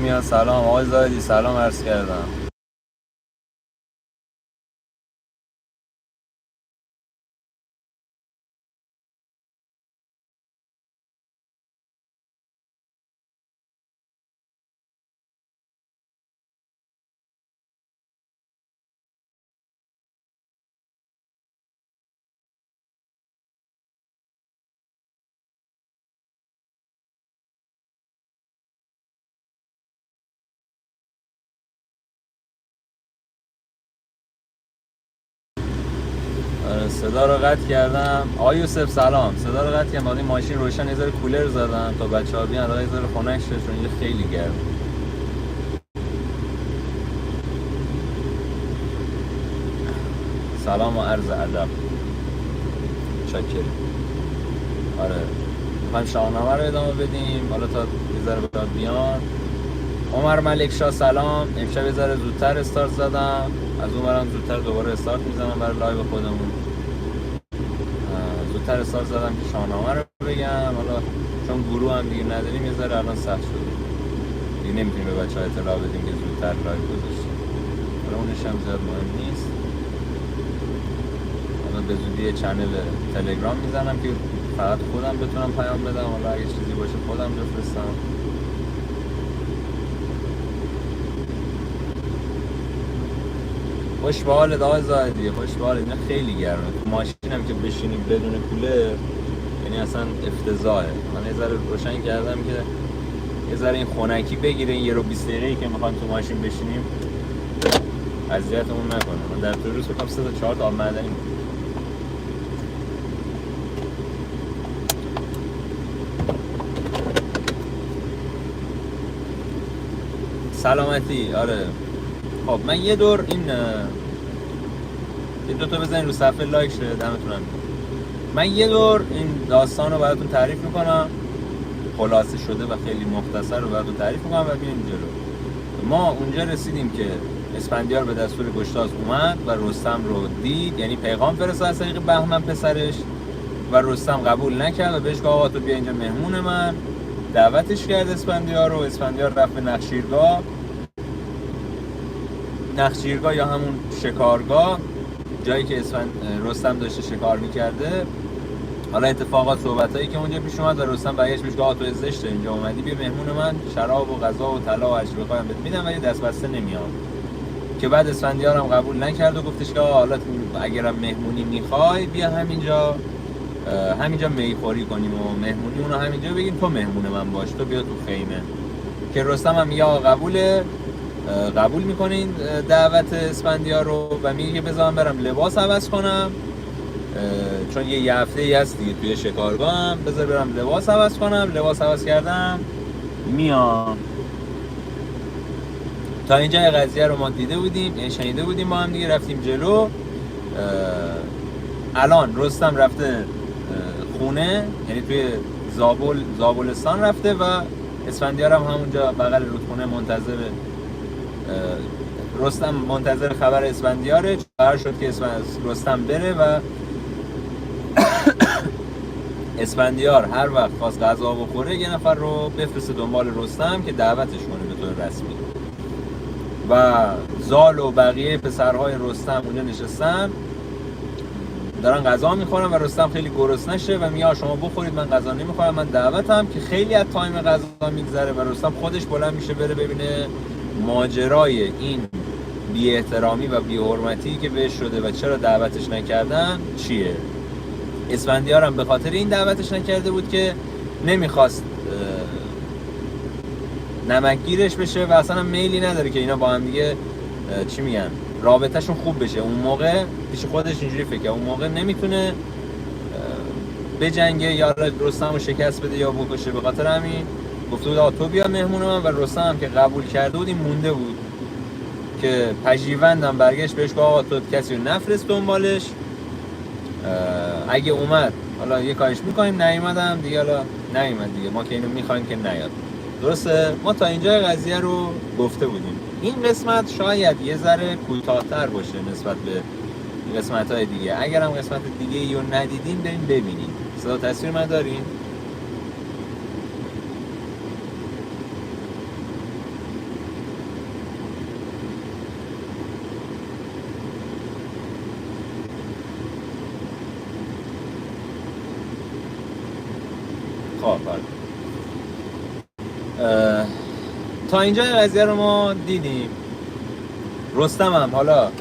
میاد. سلام آقای زاهدی، سلام عرض کردم. صدا رو قطع کردم. آقای یوسف سلام. صدا رو قطع کردم. این ماشین روشن، یه ذره کولر زدم تا بچه‌ها بیان، یه ذره خنک شه چون اینجا خیلی گرمه. سلام و عرض ادب. چاکریم. آره میخوایم شاهنامه رو ادامه بدیم حالا تا یه ذره بعد بیان. عمر ملک شاه سلام. امشب یه ذره زودتر استارت زدم، از اون برم زودتر دوباره استارت میزنم برای لایو خودمون. زودتر استارت زدم که شاهنامه رو بگم. حالا چون گروه هم دیگه نداریم یه ذره الان سخت شده دیگه، نمیتونیم به بچه‌ها اطلاع بدیم که زودتر لایو گذاشتیم. حالا اونش هم زیاد مهم نیست. حالا به زودی یه چنل تلگرام میزنم که فقط خودم بتونم پیام بدم، حالا اگه چیزی باشه خودم بفرستم. خوش به حالت آقای زاهدی، خوش به حالت. اینا خیلی گرمه تو ماشینم که بشینیم بدون کولر، یعنی اصلا افتضاحه. من یه ذره روشن کردم که یه ذره این خنکی بگیره، این 1 رو 20 دقیقه‌ای که میخوایم تو ماشین بشینیم اذیتمون نکنه. من در طول روز بکنم 3 تا 4 تا آب معدنی. سلامتی. آره خب من یه دور این یه دوتا بزنین رو صفحه لایک شه، دمتونم. من یه دور این داستان رو براتون تعریف میکنم، خلاصه شده و خیلی مختصر رو براتون تعریف میکنم و بیایم جلو. ما اونجا رسیدیم که اسفندیار به دستور گشتاس اومد و رستم رو دید، یعنی پیغام فرستاد از طریق بهمن پسرش و رستم قبول نکرد و بهش گفت آقا تو بیا اینجا مهمون من. دعوتش کرد اسفندیار رو. اسفندیار رفت به نخچیرگاه یا همون شکارگاه، جایی که رستم داشته شکار میکرده. حالا اتفاقات صحبتایی که اونجا پیش اومد و رستم برگشت بهش گفت تو زشته اینجا اومدی، بیا مهمون من، شراب و غذا و طلا و هر چی بخوایم بهت میدم ولی دست بسته نمیام. که بعد اسفندیار هم قبول نکرد و گفتش که حالا اگرم مهمونی میخوای بیا همینجا میخوری کنیم و مهمونی اونو همینجا بگیم، تو مهمون من باش، تو بیا تو خیمه. که رستم هم یا قبول میکنین دعوت اسفندیار رو و میگه بذارم برم لباس عوض کنم، چون یه هفته‌ای هست دیگه توی شکارگاه هم، بذار برم لباس عوض کنم. لباس عوض کردم میام. تا اینجا قضیه رو ما دیده بودیم، یعنی شنیده بودیم، با هم دیگه رفتیم جلو. الان رستم رفته خونه، یعنی توی زابلستان رفته و اسفندیار هم همونجا بغل رودخونه منتظر رستم، منتظر خبر اسفندیاره. قرار شد که رستم بره و اسفندیار هر وقت خواست غذا بخوره یه نفر رو بفرسته دنبال رستم که دعوتش کنه به طور رسمی. و زال و بقیه پسرهای رستم اونجا نشستن دارن غذا میخورن و رستم خیلی گرسنه شه و میگه شما بخورید من غذا نمیخورم، من دعوتم. که خیلی از تایم غذا میگذره و رستم خودش بلند میشه بره ببینه ماجرای این بی احترامی و بی حرمتی که بهش شده و چرا دعوتش نکردن چیه. اسفندیار هم به خاطر این دعوتش نکرده بود که نمیخواست نمکگیرش بشه و اصلا میلی نداره که اینا با هم دیگه چی میگن رابطهشون خوب بشه. اون موقع پیش خودش اینجوری فکر، اون موقع نمیتونه بجنگه یا رستم رو شکست بده یا بکشه. به خاطر همین گفته بود تو بیا مهمون من و رستم هم که قبول کرده بود این مونده بود که پژیوندم برگشت بهش گفت تو کسی رو نفرست دنبالش، اگه اومد حالا یه کارش میکنیم، نیومدم دیگه حالا نیومد دیگه، ما که اینو میخوایم که نیاد. درسته؟ ما تا اینجا قضیه رو گفته بودیم. این قسمت شاید یه ذره کوتاه‌تر باشه نسبت به قسمت‌های دیگه. اگرم قسمت دیگه رو ندیدین بریم ببینین. صدا تصویر من دارین؟ تا اینجا قضیه رو ما دیدیم. رستم هم حالا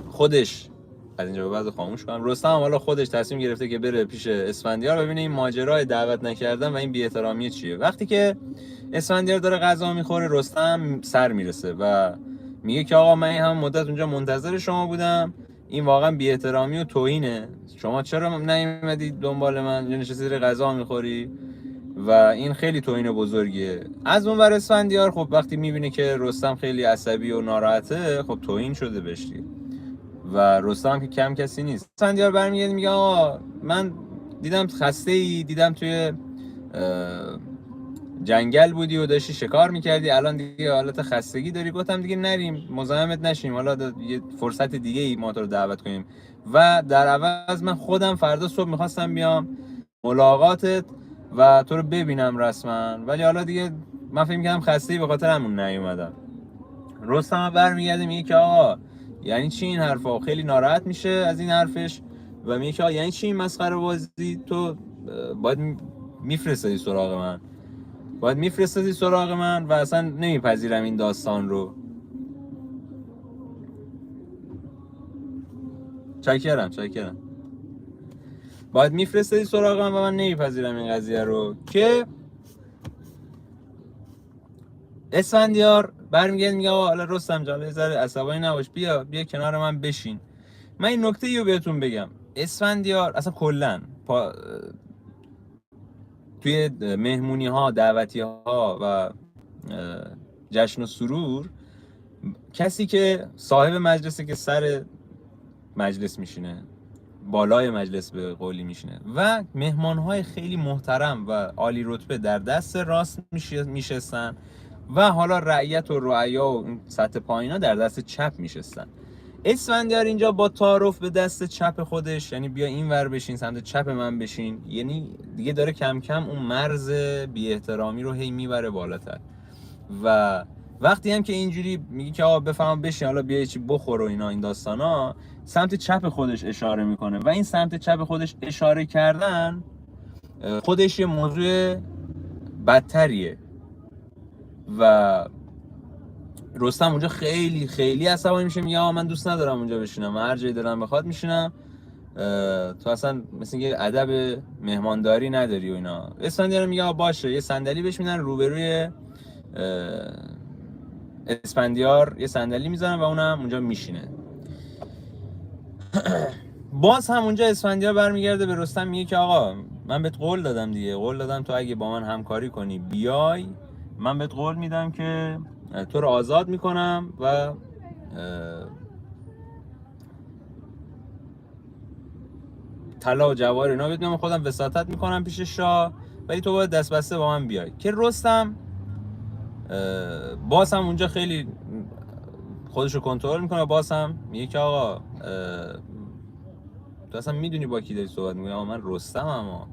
خودش از اینجا به بعد خاموش کنم. رستم هم حالا خودش تصمیم گرفته که بره پیش اسفندیار ببینه این ماجرای دعوت نکردن و این بی‌احترامی چیه. وقتی که اسفندیار داره غذا میخوره، رستم سر میرسه و میگه که آقا من این هم مدت اونجا منتظر شما بودم، این واقعا بی‌احترامی و توهینه، شما چرا نیومدی دنبال من، یا نشستی داری غذا میخوری و این خیلی توهین بزرگیه. از اون ور اسفندیار خب وقتی میبینه که رستم خیلی عصبی و ناراحته، خب توهین شده بهش دیگه. و رستم که کم کسی نیست. اسفندیار برمیگرده میگه آقا من دیدم خسته ای، دیدم توی جنگل بودی و داشتی شکار میکردی، الان دیگه حالت خستگی داری. گفتم دیگه نریم مزاحمت نشیم، حالا یه فرصت دیگه ای ما تو رو دعوت کنیم و در عوض من خودم فردا صبح میخواستم بیام ملاقاتت و تو رو ببینم رسما، ولی حالا دیگه من فکر می‌کردم خسته‌ای به خاطر همون نیومدم. رستم برمیگرده میگه که آقا یعنی چی این حرفا؟ خیلی ناراحت میشه از این حرفش و میگه که آقا یعنی چی این مسخره بازی؟ تو باید میفرستادی سراغ من و اصلا نمیپذیرم این داستان رو. چاکرم باید میفرستادی سراغ من و من نمیپذیرم این قضیه رو. که اسفندیار برمیگرده میگه آقا حالا رستم جان یه ذره عصبانی نباش، بیا کنار من بشین. من این نکته رو بهتون بگم، اسفندیار اصلا کلا توی مهمونی ها، دعوتی ها و جشن و سرور، کسی که صاحب مجلسه که سر مجلس میشینه، بالای مجلس به قولی میشینه و مهمانهای خیلی محترم و عالی رتبه در دست راست میشستن و حالا رعیت و رعایا و سطح پایینا در دست چپ میشستن. اسفندیار اینجا با تعارف به دست چپ خودش، یعنی بیا این ور بشین، سمت چپ من بشین، یعنی دیگه داره کم کم اون مرز بی احترامی رو هی میبره بالاتر. و وقتی هم که اینجوری میگه که آقا بفهم بشین حالا بیا چی بخور و اینا، این داستانا، سمت چپ خودش اشاره میکنه و این سمت چپ خودش اشاره کردن خودش یه موضوع بدتریه و رستم اونجا خیلی خیلی عصبانی میشه، میگه آقا من دوست ندارم اونجا بشینم، هر جایی دلم بخواد میشینم، تو اصلا مثل اینکه ادب مهمانداری نداری و اینا. اسفندیار میگه آقا باشه، یه صندلی بهش میدن، روبروی اسفندیار یه صندلی میذارن و اونم اونجا میشینه. باز هم اونجا اسفندیار برمیگرده به رستم میگه که آقا من بهت قول دادم دیگه، قول دادم تو اگه با من همکاری کنی بیای، من بهت قول میدم که تو رو آزاد میکنم و طلا و جواهر اینا بهت میدم، خودم وساطت میکنم پیش شاه، ولی تو باید دست بسته با من بیای. که رستم باز هم اونجا خیلی خودش رو کنترل میکنه، باز هم میگه که آقا تو اصلا میدونی با کی داری صحبت میکنی؟ من رستم. اما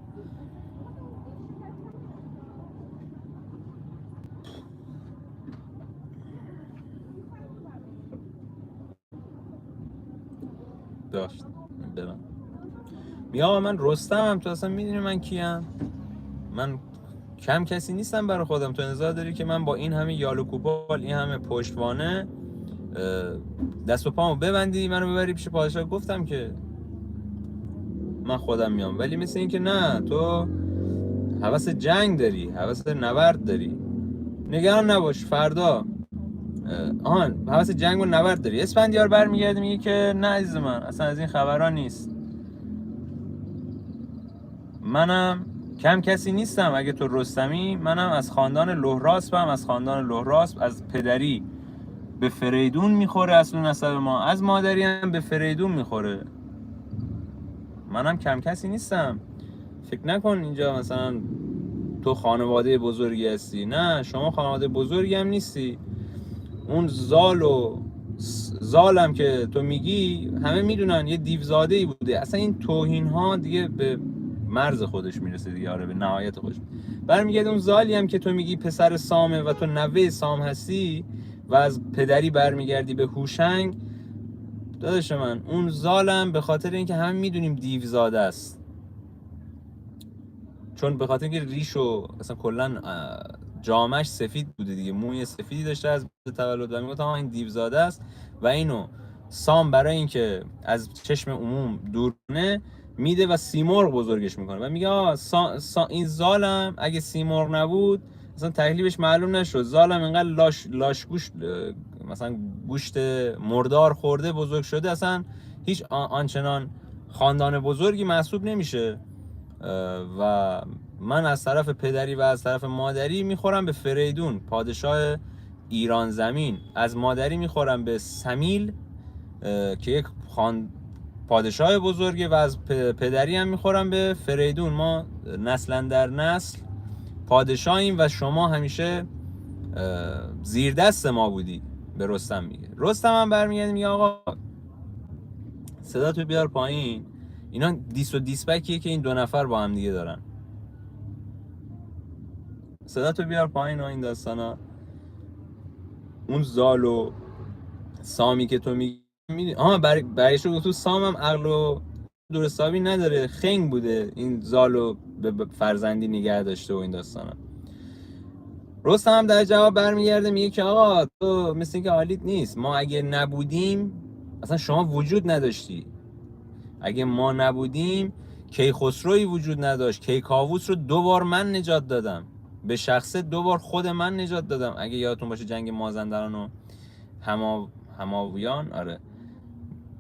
داشت برم میگه آقا من رستمم، تو اصلا میدونی من کیم؟ من کم کسی نیستم برای خودم، تو انتظار داری که من با این همه یال و کوپال، این همه پشتوانه دست و پامو ببندی منو ببری پیش پادشاه؟ گفتم که من خودم میام، ولی مثل این که نه، تو هوس جنگ داری، هوس نبرد داری، نگران نباش فردا هوس جنگ و نبرد داری. اسفندیار برمیگرده میگه که نه عزیز من، اصلا از این خبرها نیست، منم کم کسی نیستم، اگه تو رستمی منم از خاندان لهراسپم، از خاندان لهراسپ از پدری به فریدون میخوره اصل نسب ما، از مادری هم به فریدون میخوره، منم کم کسی نیستم. فکر نکن اینجا مثلا تو خانواده بزرگی هستی، نه شما خانواده بزرگی هم نیستی، اون زالم که تو میگی همه میدونن یه دیوزاده ای بوده. اصلا این توهین ها دیگه به مرز خودش میرسه دیگه، آره به نهایت خودش. برمیگرده اون زالی هم که تو میگی پسر سامه و تو نوه سام هستی و از پدری برمیگردی به هوشنگ، داداش من اون زالم به خاطر اینکه همه میدونیم دیوزاده است، چون به خاطر اینکه ریش و اصلا کلا جامش سفید بوده دیگه، موی سفیدی داشته از تولد و میگفتم این دیوزاده است و اینو سام برای اینکه از چشم عموم دور کنه میده و سیمرغ بزرگش میکنه و میگه این زالم اگه سیمرغ نبود مثلا تکلیفش معلوم نشد، زالم اینقدر لاش گوشت مثلا گوشت مردار خورده بزرگ شده اصلا هیچ آنچنان خاندان بزرگی محسوب نمیشه و من از طرف پدری و از طرف مادری میخورم به فریدون پادشاه ایران زمین، از مادری میخورم به سمیل که یک پادشاه بزرگه و از پدری هم میخورم به فریدون. ما نسلا در نسل پادشاهیم و شما همیشه زیر دست ما بودی. به رستم میگه. رستم هم برمیگرده میگه آقا صدا تو بیار پایین، اینا دیس و دیسپکیه که این دو نفر با هم دیگه دارن. صدا تو بیار پایین و این داستانا. اون زال و سامی که تو میگی برایش رو تو سام هم عقل و درستابی نداره، خنگ بوده این زالو به فرزندی نگه داشته و این داستانا. رستم هم در جواب برمیگرده میگه که آقا تو مثل اینکه حالیت نیست، ما اگه نبودیم اصلا شما وجود نداشتی، اگه ما نبودیم کیخسروی وجود نداشت، کیکاووس رو 2 بار من نجات دادم، به شخصه 2 بار خود من نجات دادم. اگه یادتون باشه جنگ مازندران و هماویان، آره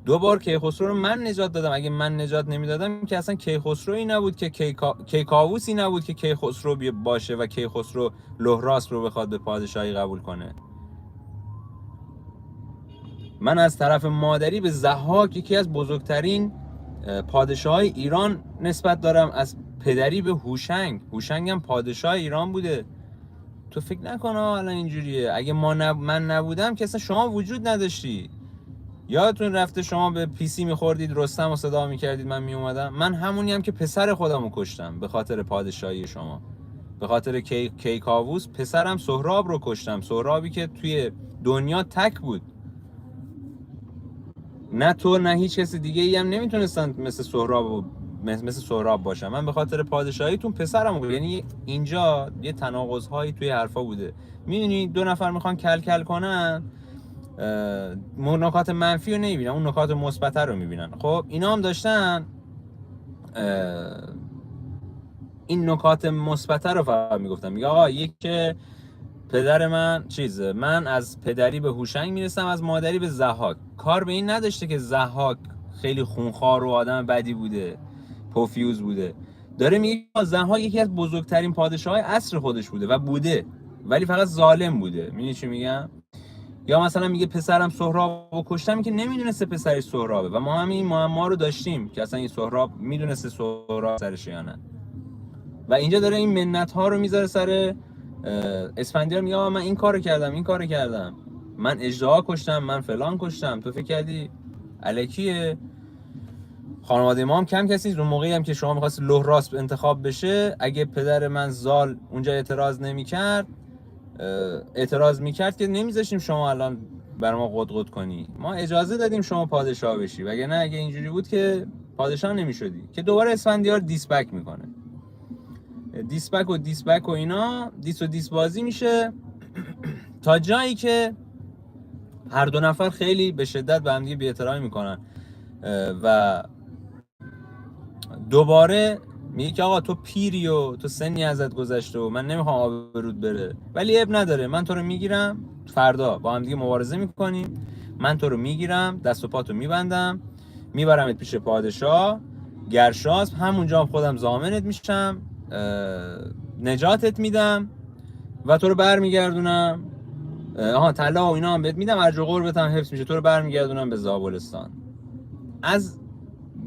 2 بار کیخسرو رو من نجات دادم. اگه من نجات نمیدادم که اصلا کیخسرویی نبود که کیکاووسی نبود که کیخسرو باشه و کیخسرو لهراس رو بخواد به پادشاهی قبول کنه. من از طرف مادری به ضحاک یکی از بزرگترین پادشاهای ایران نسبت دارم، از پدری به هوشنگ هم پادشاه ایران بوده. تو فکر نکن الان اینجوریه، اگه من نبودم که اصلا شما وجود نداشتی. یادتون رفته شما به پیسی میخوردید رستم رو صدا میکردید من میومدم، من همونیم که پسر خودمو کشتم به خاطر پادشاهی شما، به خاطر کیکاووس پسرم سهراب رو کشتم، سهرابی که توی دنیا تک بود، نه تو نه هیچ کسی دیگه ای هم نمیتونستن مثل سهراب باشن. من به خاطر پادشاهیتون پسرم. یعنی اینجا یه تناقض هایی توی حرفا بوده. میدونی 2 نفر میخوان کل کنن، نکات منفی رو نمیبینن، اون نکات مثبت رو میبینن. خب اینا هم داشتن این نکات مثبت رو فقط میگفتم. میگه آقا یک که پدر من از پدری به هوشنگ میرسم، از مادری به ضحاک. کار به این نداشته که ضحاک خیلی خونخوار و آدم بدی بوده، پوفیوز بوده. داره میگه ضحاک یکی از بزرگترین پادشاهای عصر خودش بوده و بوده، ولی فقط ظالم بوده. میدونی چی میگم؟ یا مثلا میگه پسرم سهراب رو کشتم، که نمیدونسته پسرش سهرابه و ما همین معما رو داشتیم که اصلا این سهراب میدونسته سهراب سرش یا نه. و اینجا داره این منت ها رو میذاره سر اسفندیار. میگه من این کارو کردم، من اژدها کشتم، من فلان کشتم. تو فکر کردی الکیه؟ خانواده ما هم کم کسی رو موقعی هم که شما می‌خواست لهراس انتخاب بشه، اگه پدر من زال اونجا اعتراض میکرد که نمیذاشیم شما الان بر ما قدقد کنی، ما اجازه دادیم شما پادشاه بشی، وگرنه اگه اینجوری بود که پادشاه نمیشدی. که دوباره اسفندیار دیسبک میکنه، دیسبک و اینا، دیس بازی میشه تا جایی که هر 2 نفر خیلی به شدت به هم دیگه بی‌احترامی میکنن و دوباره میگه که آقا تو پیری و تو سنی ازت گذشته و من نمیخوام آبرود بره، ولی اب نداره، من تو رو میگیرم، فردا با هم دیگه مبارزه میکنیم، من تو رو میگیرم، دست و پاتو میبندم، میبرمت پیش پادشاه گرشاسب، همونجا هم خودم ضامنت میشم، نجاتت میدم و تو رو برمیگردونم، طلا و اینا هم بهت میدم، ارج و قربت هم حفظ میشه، تو رو برمیگردونم به زابلستان. از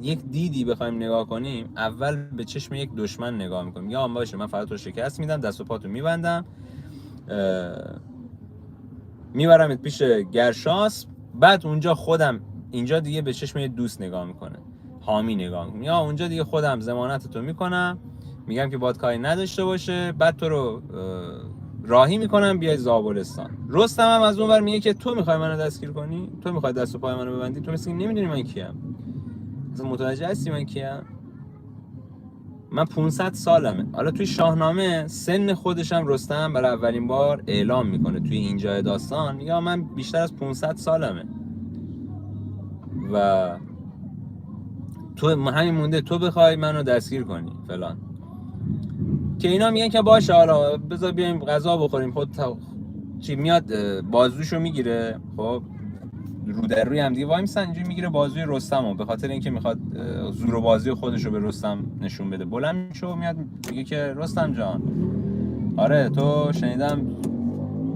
یک دیدی بخوایم نگاه کنیم، اول به چشم یک دشمن نگاه میکنیم، یا باشه من فقط تو شکست میدم، دست و پاتو میبندم، میبرمت پیش گرشاسب، بعد اونجا خودم، اینجا دیگه به چشم یک دوست نگاه میکنه، حامی نگاه میکنه، یا اونجا دیگه خودم ضمانتتو میکنم، میگم که باید کاری نداشته باشه، بعد تو رو راهی میکنم بیای زابلستان. رستم هم از اون ور میگه که تو میخوای منو دستگیر کنی، تو میخوای دست و پای منو ببندی، تو مثل نمیدونی من کیم، متوجه هستی من کیم؟ من 500 سالمه. حالا توی شاهنامه سن خودشم رستم برای اولین بار اعلام میکنه توی اینجا داستان، یا من بیشتر از 500 سالمه و تو همین مونده تو بخوای منو دستگیر کنی فلان. که اینا میگن که باشه حالا بذار بیایم غذا بخوریم. خود چی میاد بازوشو میگیره، خب رو در روی هم دیگه وای میسن، اینجوری میگیره بازوی رستمو، به خاطر اینکه میخواد زور و بازی خودشو به رستم نشون بده. بلند میشه میاد میگه که رستم جان، آره تو شنیدم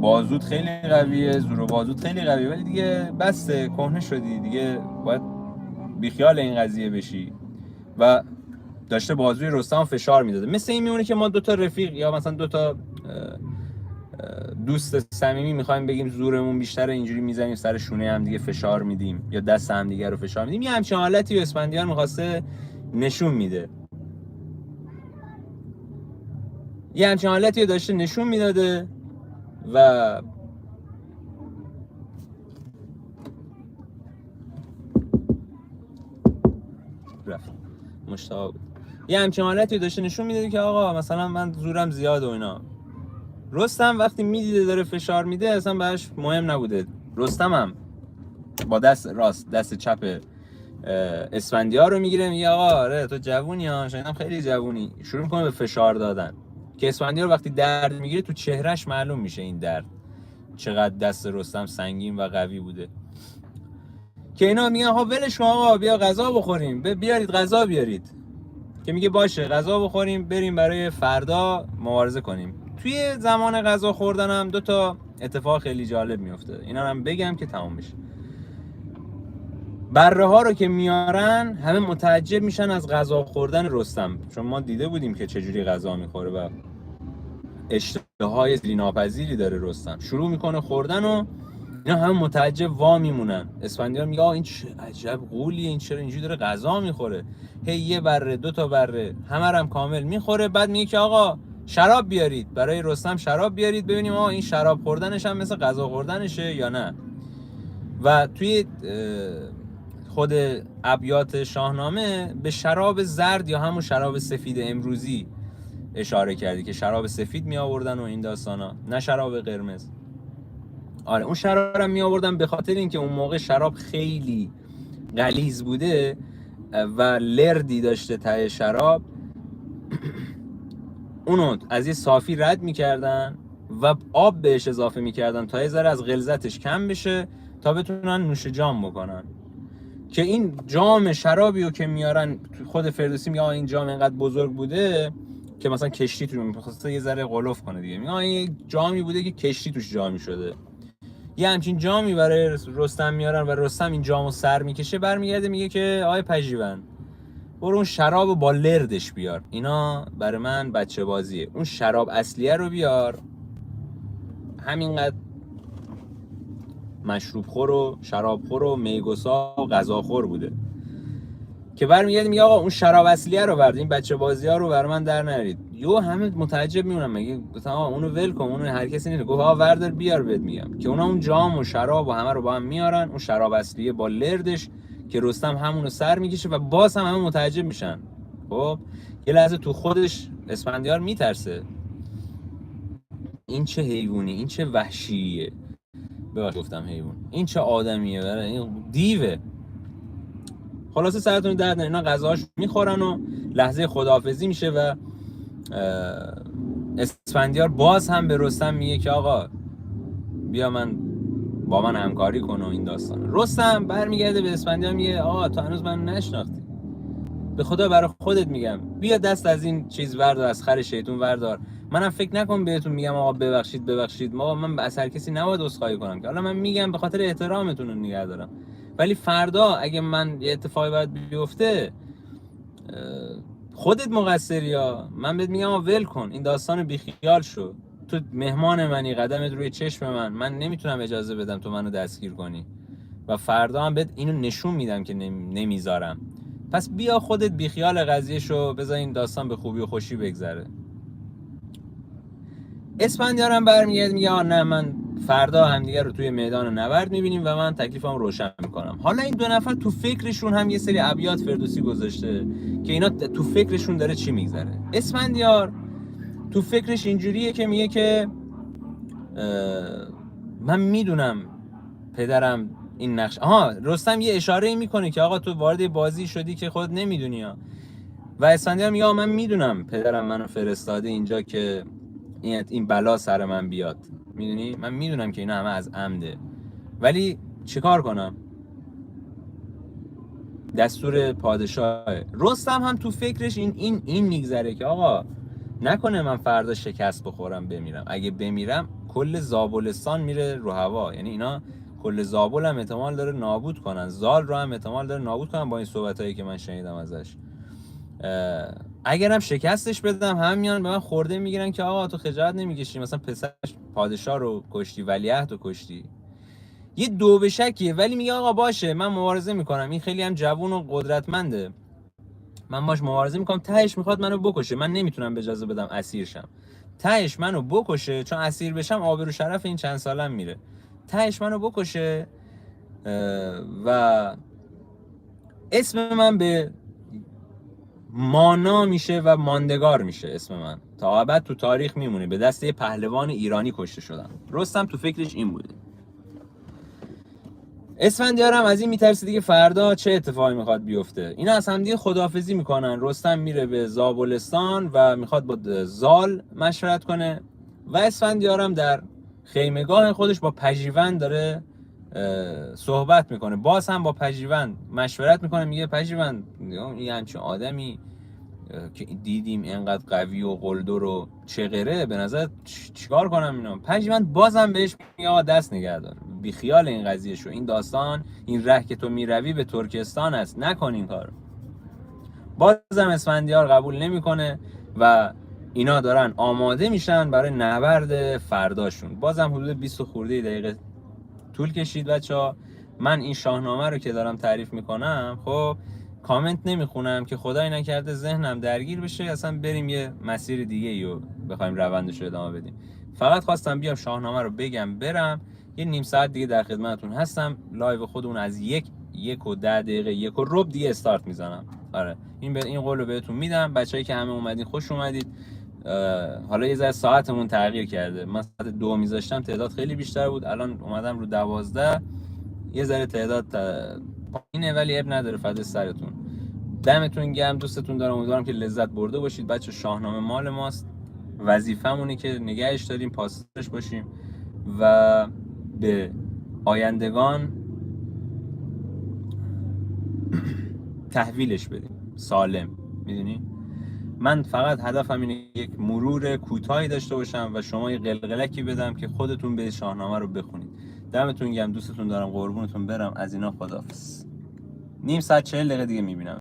بازوت خیلی قویه، زور و بازوت خیلی قویه، ولی دیگه بسته، کهنه شدی دیگه، باید بیخیال این قضیه بشی. و داشته بازوی رستم فشار میداده. مثل این میمونه که ما دوتا رفیق یا مثلا دوتا دوست صمیمی میخوایم بگیم زورمون بیشتره، اینجوری میزنیم سر شونه هم دیگه فشار میدیم یا دست هم دیگه رو فشار میدیم. یه همچین حالتی اسفندیار میخواسته نشون میده، یه همچین حالتی داشته نشون میداده و رفت مشتاق بود. یه همچین حالتی داشته نشون میداده که آقا مثلا من زورم زیاد و اینا. رستم وقتی میدیده داره فشار میده اصلا براش مهم نبوده. رستم هم با دست راست دست چپ اسفندیار رو میگیره، میگه آقا آره تو جوونی ها، شاید خیلی جوونی، شروع میکنه به فشار دادن که اسفندیار وقتی درد میگیره تو چهرهش معلوم میشه این درد چقدر دست رستم سنگین و قوی بوده. که اینا میگن آقا ولش کن آقا بیا غذا بخوریم، بیارید غذا بیارید. که میگه باشه غذا بخوریم بریم برای فردا مبارزه کنیم. توی زمان غذا خوردن هم دو تا اتفاق خیلی جالب میفته، اینا هم بگم که تمام بشه. بره ها رو که میارن همه متعجب میشن از غذا خوردن رستم، چون ما دیده بودیم که چجوری غذا میخوره و اشتهای ناپذیری داره رستم. شروع میکنه خوردن و اینا همه متعجب وا میمونن. اسفندیار میگه این چه عجب قولیه، این چرا اینجوری داره غذا میخوره، هی یه بره دو تا بره همه هم کامل میخوره. بعد میگه که آقا شراب بیارید برای رستم، شراب بیارید ببینیم آقا این شراب خوردنش هم مثل غذا خوردنشه یا نه. و توی خود ابیات شاهنامه به شراب زرد یا همون شراب سفید امروزی اشاره کردی که شراب سفید می آوردن و این داستانا، نه شراب قرمز. آره اون شراب رو می آوردن به خاطر اینکه اون موقع شراب خیلی غلیظ بوده و لردی داشته ته شراب، اونو از یه صافی رد میکردن و آب بهش اضافه میکردن تا یه ذره از غلظتش کم بشه تا بتونن نوش جام بکنن. که این جام شرابی رو که میارن، خود فردوسی میگه این جام اینقدر بزرگ بوده که مثلا کشتی توش میخواسته یه ذره غلف کنه دیگه، میگه این جامی بوده که کشتی توش جا میشده. یه همچین جامی برای رستم میارن و رستم این جامو سر میکشه، برمیگرده میگه که آقای پژیون برو اون شرابو با لردش بیار، اینا برای من بچه بازیه، اون شراب اصلیه رو بیار. همینقدر مشروب خور و شراب خور و میگسا و غذا خور بوده که برمیگرده میگه آقا اون شراب اصلیه رو برد، این بچه بازی ها رو برای من در نرید. یو همه متعجب میمونن، میگه آقا اونو ول کن، اونو هر کسی نمیره. گفت آقا وردار بیار بهت میگم. که اونا اون جام و شراب و همه رو با هم میارن، اون شراب اصلیه با لردش که رستم همونو سر میکشه و باز هم همه متعجب میشن. خب یه لحظه تو خودش اسفندیار میترسه، این چه حیوانی، این چه وحشیه، ببخشید گفتم حیوان، این چه آدمیه، برای این دیوه. خلاصه سرتون درد نکنه، اینا غذاهاش میخورن و لحظه خداحافظی میشه و اسفندیار باز هم به رستم میگه که آقا بیا با من همکاری کن و این داستان. رستم برمیگرده به اسفندیار میگه آقا تو هنوز من نشناختی، به خدا برای خودت میگم بیا دست از این چیز وردار، از خر شیطون وردار. منم فکر نکن بهتون میگم آقا ببخشید من از هر کسی نباید عذرخواهی کنم، که حالا من میگم به خاطر احترامتون رو نگه دارم، ولی فردا اگه من یه اتفاقی باید بیفته خودت مقصری. یا من بهت میگم ول کن این داستانو، بیخیال شو، تو مهمان منی، قدمت روی چشم من نمیتونم اجازه بدم تو منو دستگیر کنی و فردا هم بهت اینو نشون میدم که نمیذارم. پس بیا خودت بیخیال قضیه شو، بذار این داستان به خوبی و خوشی بگذره. اسفندیار هم برمیگرد میگه نه من فردا همدیگه رو توی میدان نبرد میبینیم و من تکلیفم روشن میکنم. حالا این دو نفر تو فکرشون هم یه سری ابیات فردوسی گذاشته که اینا تو فکرشون داره چی میگذره. اسفندیار تو فکرش اینجوریه که میگه که من میدونم پدرم این نقش. رستم یه اشاره میکنه که آقا تو وارد بازی شدی که خود نمیدونی ها. و اسفندیار میگه من میدونم پدرم منو فرستاده اینجا که این بلا سر من بیاد، میدونی؟ من میدونم که اینا همه از عمده، ولی چیکار کنم؟ دستور پادشاه. رستم هم تو فکرش این میگذره که آقا نکنه من فردا شکست بخورم بمیرم. اگه بمیرم کل زابلستان میره رو هوا، یعنی اینا کل زابل هم احتمال داره نابود کنن، زال رو هم احتمال داره نابود کنن با این صحبتایی که من شنیدم ازش. اگرم شکستش بدم هم میان به من خورده میگیرن که آقا تو خجالت نمیکشی مثلا پسرش پادشاه رو کشتی، ولیعهد رو کشتی. یه دو به شکیه، ولی میگه آقا باشه من مبارزه میکنم، این خیلی هم جوون و قدرتمنده، من باش مبارزه میکنم. تهش میخواد منو بکشه، من نمیتونم به اجازه بدم اسیر شم. تهش منو بکشه، چون اسیر بشم آبرو شرف این چند سالم میره. تهش منو بکشه و اسم من به مانا میشه و ماندگار میشه، اسم من تا ابد تو تاریخ میمونه، به دست یه پهلوان ایرانی کشته شدم. رستم تو فکرش این بوده. اسفندیار هم از این میترسه دیگه فردا چه اتفاقی میخواد بیفته. اینا از هم دیگه خداحافظی میکنن. رستم میره به زابلستان و میخواد با زال مشورت کنه و اسفندیار هم در خیمگاه خودش با پژیوند داره صحبت میکنه. باز هم با پژیوند مشورت میکنه، میگه پژیوند این همچین آدمی که دیدیم اینقدر قوی و قلدر و چغره، به نظر چیکار کنم اینا؟ پژیوند بازم بهش میگه آقا دست نگه دار، بی خیال این قضیه شو، این داستان این ره که تو میروی به ترکستان است، نکن این کار. بازم اسفندیار قبول نمیکنه و اینا دارن آماده میشن برای نبرد فرداشون. بازم حدود 20 خورده دقیقه طول کشید بچه‌ها. من این شاهنامه رو که دارم تعریف میکنم خب کامنت نمیخونم که خدای نکرده ذهنم درگیر بشه اصلا بریم یه مسیر دیگه رو بخوایم روندش رو ادامه بدیم. فقط خواستم بیام شاهنامه رو بگم برم. یه نیم ساعت دیگه در خدمتتون هستم. لایو خودمون از 1:10 دقیقه 1:15 دیگه استارت میزنم. آره این قول رو بهتون میدم. بچه‌ای که همه اومدین خوش اومدید. حالا یه ذره ساعتمون تغییر کرده، من ساعت 2 میذاشتم تعداد خیلی بیشتر بود، الان اومدم رو 12، یه ذره تعداد پایینه ولی اب نداره. فدای سرتون، دمتون گرم، دوستتون دارم، امیدوارم که لذت برده باشید. بچه شاهنامه مال ماست، وظیفمونه که نگهش داریم، پاسدارش باشیم و به آیندگان تحویلش بدیم سالم. میدونی من فقط هدفم اینه یک مرور کوتاهی داشته باشم و شما یه قلقلکی بدم که خودتون به شاهنامه رو بخونید. دمتون گرم، دوستتون دارم، قربونتون برم. از اینا خداحافظ. نیم ساعت 40 دقیقه دیگه میبینم.